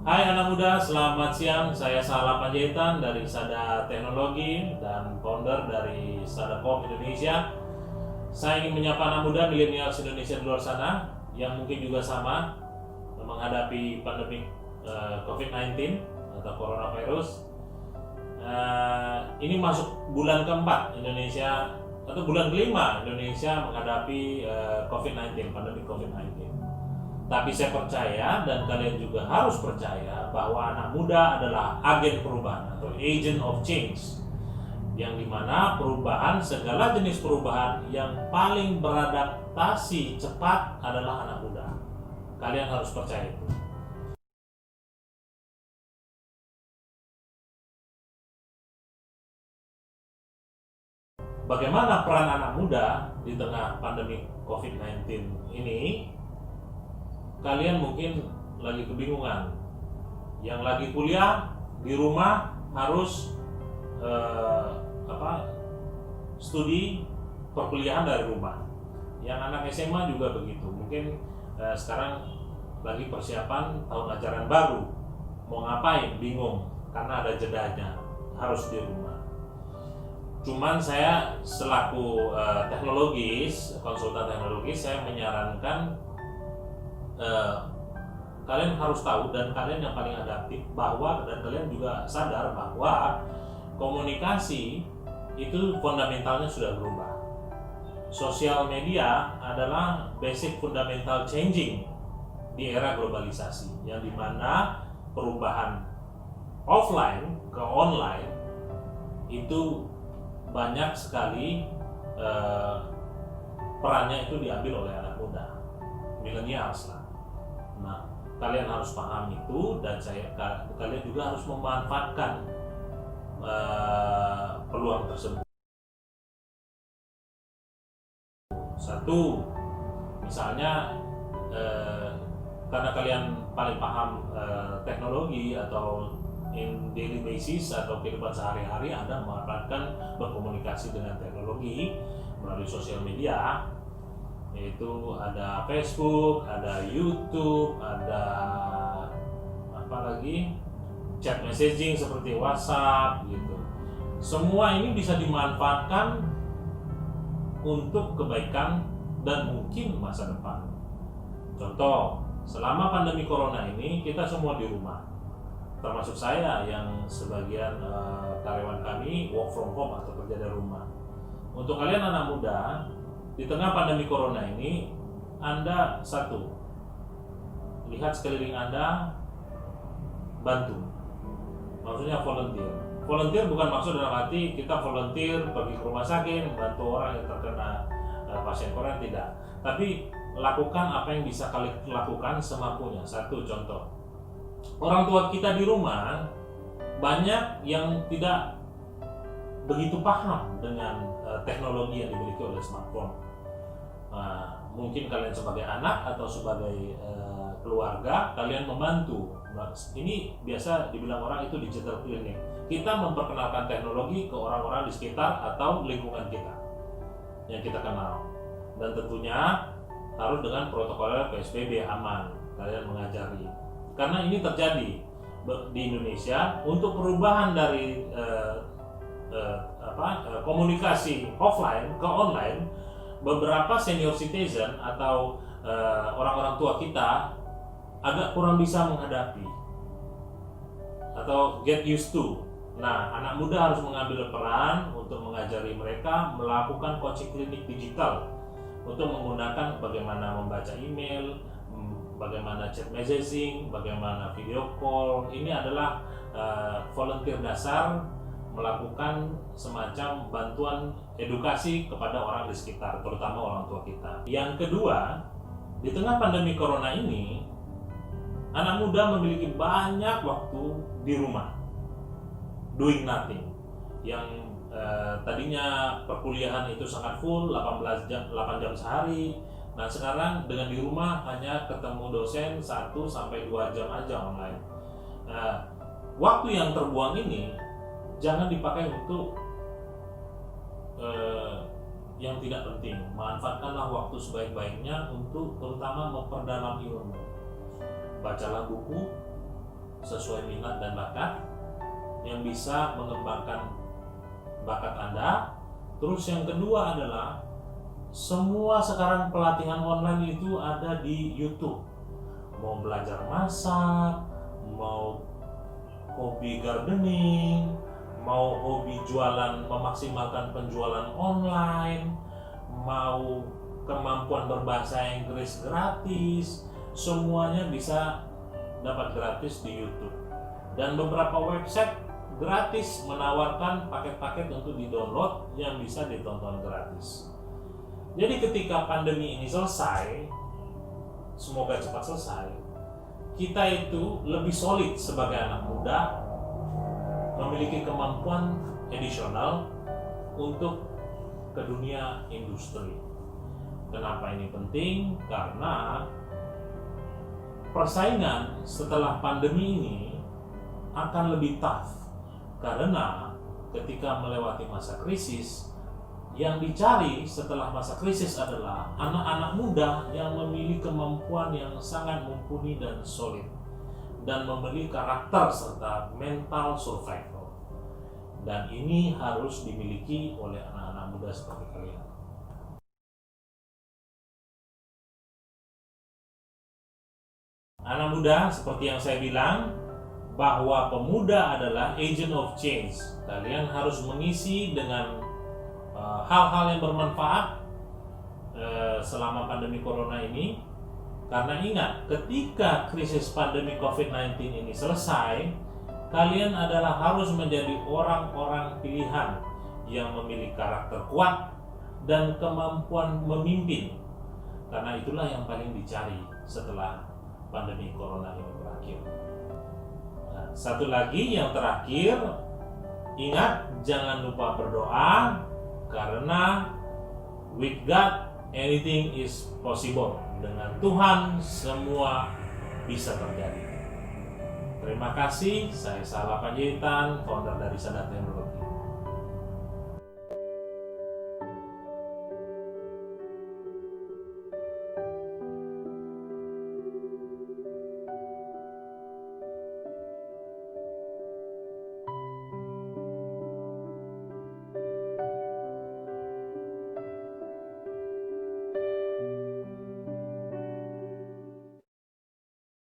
Hai anak muda, selamat siang. Saya Salah Panjaitan dari Sada Teknologi dan founder dari Sadacom Indonesia. Saya ingin menyapa anak muda milenial Indonesia di luar sana yang mungkin juga sama menghadapi pandemi COVID-19 atau coronavirus. Ini masuk bulan keempat Indonesia atau bulan kelima Indonesia menghadapi COVID-19, pandemi COVID-19. Tapi saya percaya dan kalian juga harus percaya bahwa anak muda adalah agen perubahan atau agent of change, yang dimana perubahan, segala jenis perubahan yang paling beradaptasi cepat adalah anak muda. Kalian harus percaya itu. Bagaimana peran anak muda di tengah pandemi COVID-19 ini? Kalian mungkin lagi kebingungan, yang lagi kuliah di rumah harus studi perkuliahan dari rumah. Yang anak SMA juga begitu. Mungkin sekarang lagi persiapan tahun ajaran baru, mau ngapain bingung karena ada jedanya, harus di rumah. Cuman saya selaku konsultan teknologis, saya menyarankan kalian harus tahu, dan kalian yang paling adaptif bahwa, dan kalian juga sadar bahwa komunikasi itu fundamentalnya sudah berubah. Sosial media adalah basic fundamental changing di era globalisasi, yang dimana perubahan offline ke online itu banyak sekali perannya itu diambil oleh anak muda, millennials lah. Nah, kalian harus paham itu, dan kalian juga harus memanfaatkan peluang tersebut. Satu, misalnya karena kalian paling paham teknologi atau in daily basis atau kehidupan sehari-hari, Anda memanfaatkan berkomunikasi dengan teknologi melalui sosial media, yaitu ada Facebook, ada YouTube, ada apa lagi, chat messaging seperti WhatsApp gitu. Semua ini bisa dimanfaatkan untuk kebaikan dan mungkin masa depan. Contoh, selama pandemi corona ini kita semua di rumah, termasuk saya yang sebagian karyawan kami work from home atau kerja dari rumah. Untuk kalian anak muda, di tengah pandemi corona ini, Anda satu, lihat sekeliling Anda, bantu. Maksudnya volunteer. Volunteer bukan maksud dalam arti kita volunteer pergi ke rumah sakit, membantu orang yang terkena pasien corona, tidak. Tapi lakukan apa yang bisa kalian lakukan semampunya. Satu contoh, orang tua kita di rumah banyak yang tidak begitu paham dengan teknologi yang dimiliki oleh smartphone. Mungkin kalian sebagai anak atau sebagai keluarga, kalian membantu. Ini biasa dibilang orang itu digital cleaning. Kita memperkenalkan teknologi ke orang-orang di sekitar atau lingkungan kita yang kita kenal, dan tentunya harus dengan protokol PSBB aman. Kalian mengajari, karena ini terjadi di Indonesia untuk perubahan dari komunikasi offline ke online. Beberapa senior citizen atau orang-orang tua kita agak kurang bisa menghadapi atau get used to. Nah, anak muda harus mengambil peran untuk mengajari mereka melakukan coaching klinik digital untuk menggunakan bagaimana membaca email, bagaimana chat messaging, bagaimana video call. Ini adalah volunteer dasar, melakukan semacam bantuan edukasi kepada orang di sekitar, terutama orang tua kita. Yang kedua, di tengah pandemi corona ini, anak muda memiliki banyak waktu di rumah, doing nothing. Yang tadinya perkuliahan itu sangat full, 8 jam sehari. Nah, sekarang dengan di rumah hanya ketemu dosen 1-2 jam aja online. Waktu yang terbuang ini jangan dipakai untuk yang tidak penting. Manfaatkanlah waktu sebaik-baiknya untuk terutama memperdalam ilmu. Bacalah buku, sesuai minat dan bakat, yang bisa mengembangkan bakat Anda. Terus yang kedua adalah semua sekarang pelatihan online itu ada di YouTube. Mau belajar masak, mau hobi gardening, mau hobi jualan, memaksimalkan penjualan online, mau kemampuan berbahasa Inggris gratis, semuanya bisa dapat gratis di YouTube. Dan beberapa website gratis menawarkan paket-paket untuk di-download yang bisa ditonton gratis. Jadi ketika pandemi ini selesai, semoga cepat selesai, kita itu lebih solid sebagai anak muda, memiliki kemampuan adisional untuk ke dunia industri. Kenapa ini penting? Karena persaingan setelah pandemi ini akan lebih tough. Karena ketika melewati masa krisis, yang dicari setelah masa krisis adalah anak-anak muda yang memiliki kemampuan yang sangat mumpuni dan solid, dan memiliki karakter serta mental survival. Dan ini harus dimiliki oleh anak-anak muda seperti kalian. Anak muda, seperti yang saya bilang, bahwa pemuda adalah agent of change. Kalian harus mengisi dengan hal-hal yang bermanfaat selama pandemi corona ini. Karena ingat, ketika krisis pandemi COVID-19 ini selesai, kalian adalah harus menjadi orang-orang pilihan yang memiliki karakter kuat dan kemampuan memimpin. Karena itulah yang paling dicari setelah pandemi corona ini berakhir. Nah, satu lagi yang terakhir, ingat jangan lupa berdoa, karena with God anything is possible. Dengan Tuhan semua bisa terjadi. Terima kasih, saya Salah Panjaitan, founder dari Sadar Teknologi.